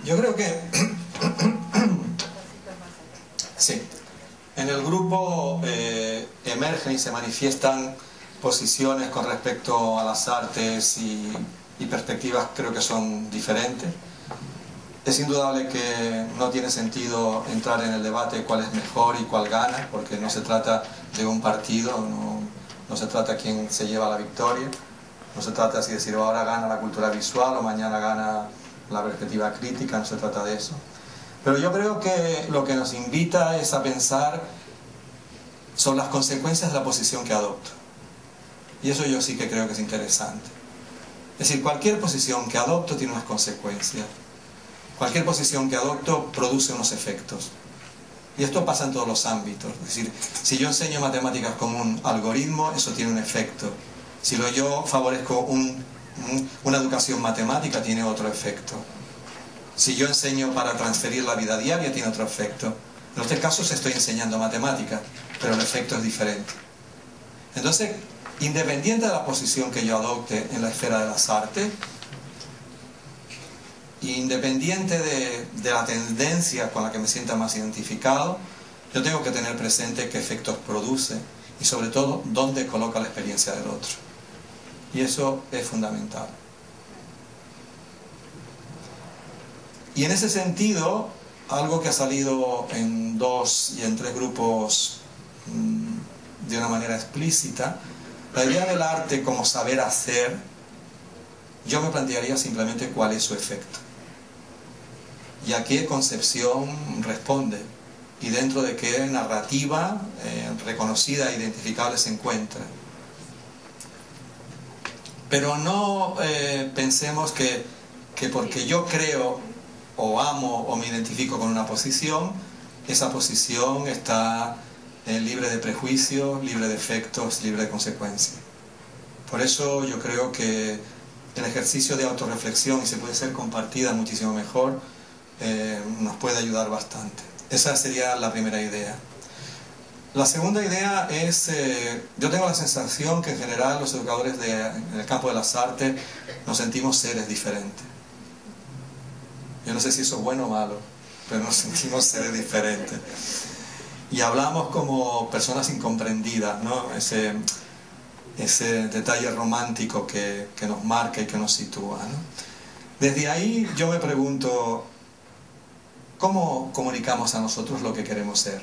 Yo creo que sí, en el grupo emergen y se manifiestan posiciones con respecto a las artes y perspectivas, creo que son diferentes. Es indudable que no tiene sentido entrar en el debate de cuál es mejor y cuál gana, porque no se trata de un partido, no se trata de quién se lleva la victoria, no se trata de decir ahora gana la cultura visual o mañana gana la perspectiva crítica, no se trata de eso. Pero yo creo que lo que nos invita es a pensar sobre las consecuencias de la posición que adopto. Y eso yo sí que creo que es interesante. Es decir, cualquier posición que adopto tiene unas consecuencias. Cualquier posición que adopto produce unos efectos. Y esto pasa en todos los ámbitos. Es decir, si yo enseño matemáticas como un algoritmo, eso tiene un efecto. Si yo favorezco una educación matemática, tiene otro efecto. Si yo enseño para transferir la vida diaria, tiene otro efecto. En este caso estoy enseñando matemáticas, pero el efecto es diferente. Entonces, independiente de la posición que yo adopte en la esfera de las artes, independiente de la tendencia con la que me sienta más identificado, yo tengo que tener presente qué efectos produce y sobre todo dónde coloca la experiencia del otro. Y eso es fundamental. Y en ese sentido, algo que ha salido en 2 y en 3 grupos de una manera explícita, la idea del arte como saber hacer, yo me plantearía simplemente cuál es su efecto y a qué concepción responde y dentro de qué narrativa reconocida e identificable se encuentra. Pero no pensemos que porque yo creo o amo o me identifico con una posición, esa posición está libre de prejuicios, libre de efectos, libre de consecuencias. Por eso yo creo que el ejercicio de autorreflexión, y se puede ser compartida muchísimo mejor, nos puede ayudar bastante. Esa sería la primera idea. La segunda idea es, yo tengo la sensación que en general los educadores en el campo de las artes nos sentimos seres diferentes. Yo no sé si eso es bueno o malo, pero nos sentimos seres diferentes. Y hablamos como personas incomprendidas, ¿no? Ese detalle romántico que nos marca y que nos sitúa, ¿no? Desde ahí yo me pregunto, ¿cómo comunicamos a nosotros lo que queremos ser?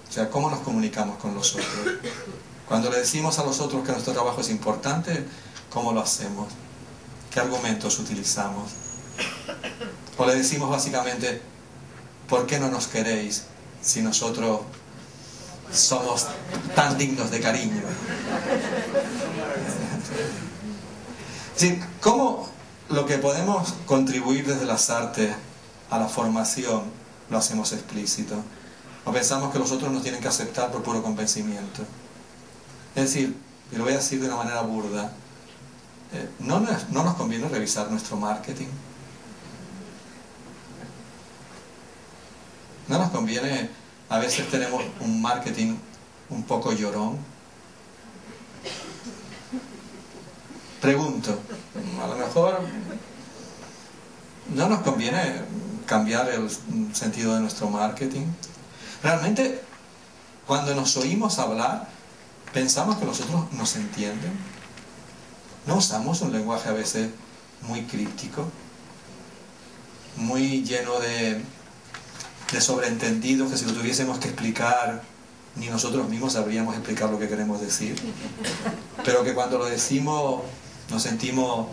O sea, ¿cómo nos comunicamos con los otros? Cuando le decimos a los otros que nuestro trabajo es importante, ¿cómo lo hacemos? ¿Qué argumentos utilizamos? O le decimos básicamente, ¿por qué no nos queréis si nosotros somos tan dignos de cariño? Es decir, ¿cómo lo que podemos contribuir desde las artes a la formación lo hacemos explícito? O pensamos que los otros nos tienen que aceptar por puro convencimiento. Es decir, y lo voy a decir de una manera burda, ¿no nos conviene revisar nuestro marketing? ¿No nos conviene? A veces tenemos un marketing un poco llorón. Pregunto, a lo mejor ¿no nos conviene cambiar el sentido de nuestro marketing? Realmente, cuando nos oímos hablar, pensamos que los otros nos entienden. ¿No usamos un lenguaje a veces muy críptico? Muy lleno de sobreentendidos que si lo tuviésemos que explicar, ni nosotros mismos sabríamos explicar lo que queremos decir. Pero que cuando lo decimos nos sentimos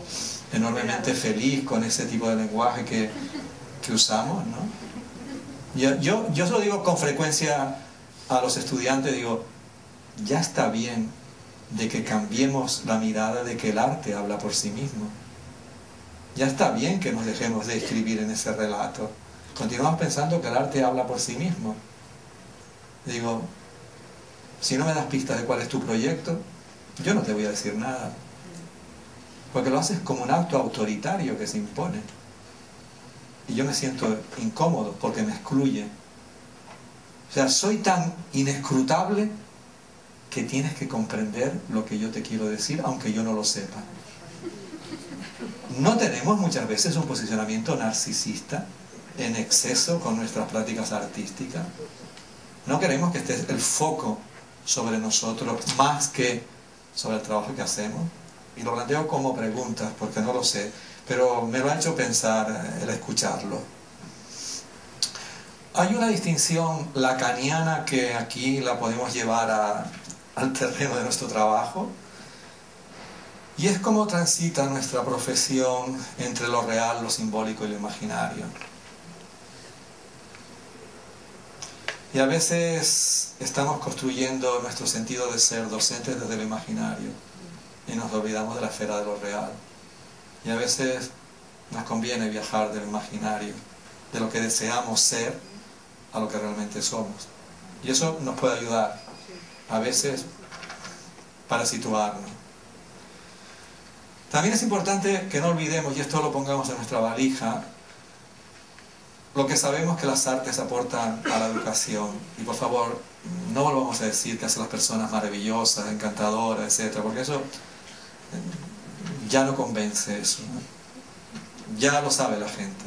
enormemente feliz con ese tipo de lenguaje que usamos, ¿no? Yo se lo digo con frecuencia a los estudiantes, digo, ya está bien de que cambiemos la mirada de que el arte habla por sí mismo. Ya está bien que nos dejemos de escribir en ese relato. Continuamos pensando que el arte habla por sí mismo. Digo, si no me das pistas de cuál es tu proyecto, yo no te voy a decir nada. Porque lo haces como un acto autoritario que se impone. Y yo me siento incómodo porque me excluye. O sea, soy tan inescrutable que tienes que comprender lo que yo te quiero decir, aunque yo no lo sepa. no tenemos muchas veces un posicionamiento narcisista en exceso con nuestras prácticas artísticas. No queremos que esté el foco sobre nosotros más que sobre el trabajo que hacemos. Y lo planteo como preguntas porque no lo sé, pero me lo ha hecho pensar el escucharlo. Hay una distinción lacaniana que aquí la podemos llevar al terreno de nuestro trabajo, y es cómo transita nuestra profesión entre lo real, lo simbólico y lo imaginario. Y a veces estamos construyendo nuestro sentido de ser docentes desde lo imaginario y nos olvidamos de la esfera de lo real. Y a veces nos conviene viajar del imaginario, de lo que deseamos ser, a lo que realmente somos. Y eso nos puede ayudar, a veces, para situarnos. También es importante que no olvidemos, y esto lo pongamos en nuestra valija, lo que sabemos que las artes aportan a la educación. Y por favor, no volvamos a decir que hacen las personas maravillosas, encantadoras, etc., porque eso ya no convence eso, ¿no? Ya lo sabe la gente.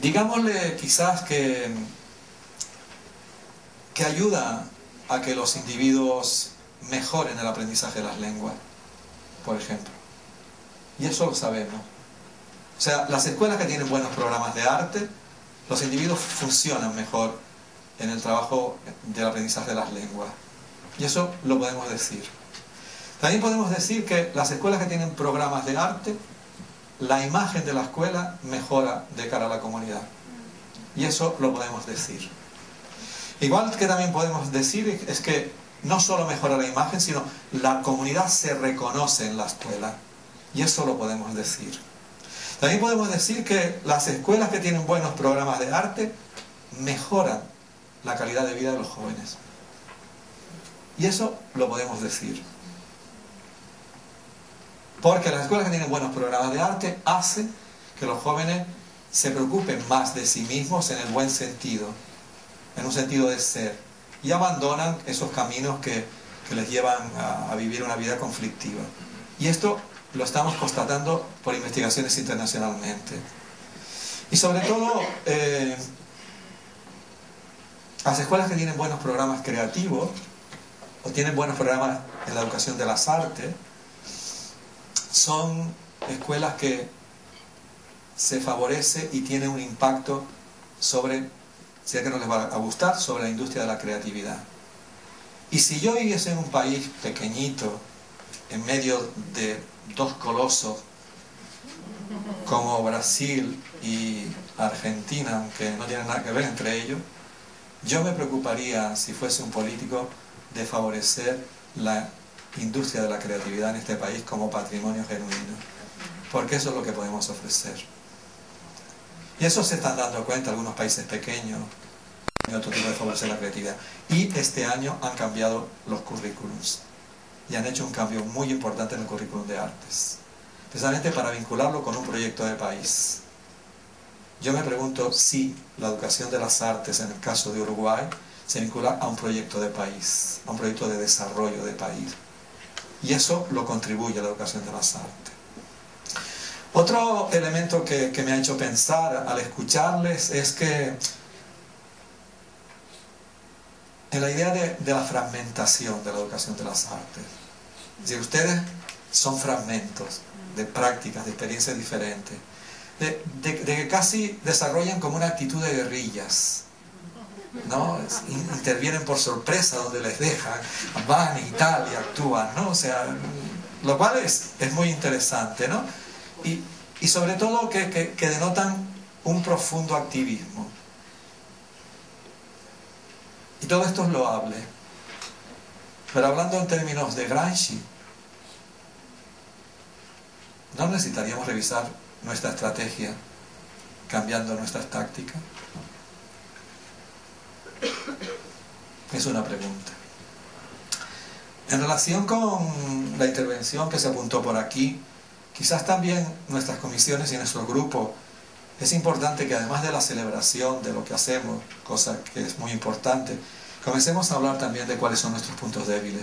Digámosle quizás que ayuda a que los individuos mejoren el aprendizaje de las lenguas, por ejemplo. Y eso lo sabemos. O sea, las escuelas que tienen buenos programas de arte, los individuos funcionan mejor en el trabajo del aprendizaje de las lenguas. Y eso lo podemos decir. También podemos decir que las escuelas que tienen programas de arte, la imagen de la escuela mejora de cara a la comunidad. Y eso lo podemos decir. Igual que también podemos decir es que no solo mejora la imagen, sino la comunidad se reconoce en la escuela. Y eso lo podemos decir. También podemos decir que las escuelas que tienen buenos programas de arte mejoran la calidad de vida de los jóvenes. Y eso lo podemos decir. Porque las escuelas que tienen buenos programas de arte hacen que los jóvenes se preocupen más de sí mismos en el buen sentido, en un sentido de ser, y abandonan esos caminos que les llevan a vivir una vida conflictiva. Y esto lo estamos constatando por investigaciones internacionalmente. Y sobre todo, las escuelas que tienen buenos programas creativos, o tienen buenos programas en la educación de las artes, son escuelas que se favorece y tienen un impacto sobre, si es que no les va a gustar, sobre la industria de la creatividad. Y si yo viviese en un país pequeñito, en medio de dos colosos como Brasil y Argentina, aunque no tienen nada que ver entre ellos, yo me preocuparía, si fuese un político, de favorecer la industria de la creatividad en este país como patrimonio genuino, porque eso es lo que podemos ofrecer. Y eso se están dando cuenta algunos países pequeños en otro tipo de favorecer la creatividad. Y este año han cambiado los currículums y han hecho un cambio muy importante en el currículum de artes, precisamente para vincularlo con un proyecto de país. Yo me pregunto si la educación de las artes, en el caso de Uruguay, se vincula a un proyecto de país, a un proyecto de desarrollo de país. Y eso lo contribuye a la educación de las artes. Otro elemento que me ha hecho pensar al escucharles es que en la idea de la fragmentación de la educación de las artes. Es decir, ustedes son fragmentos de prácticas, de experiencias diferentes, de que casi desarrollan como una actitud de guerrillas, ¿no? Intervienen por sorpresa donde les dejan, van y tal y actúan, ¿no? O sea, lo cual es muy interesante, ¿no? Y sobre todo que denotan un profundo activismo. Y todo esto es loable. Pero hablando en términos de Gramsci, ¿no necesitaríamos revisar nuestra estrategia cambiando nuestras tácticas? Es una pregunta. En relación con la intervención que se apuntó por aquí, quizás también nuestras comisiones y nuestro grupo, es importante que además de la celebración de lo que hacemos, cosa que es muy importante, comencemos a hablar también de cuáles son nuestros puntos débiles.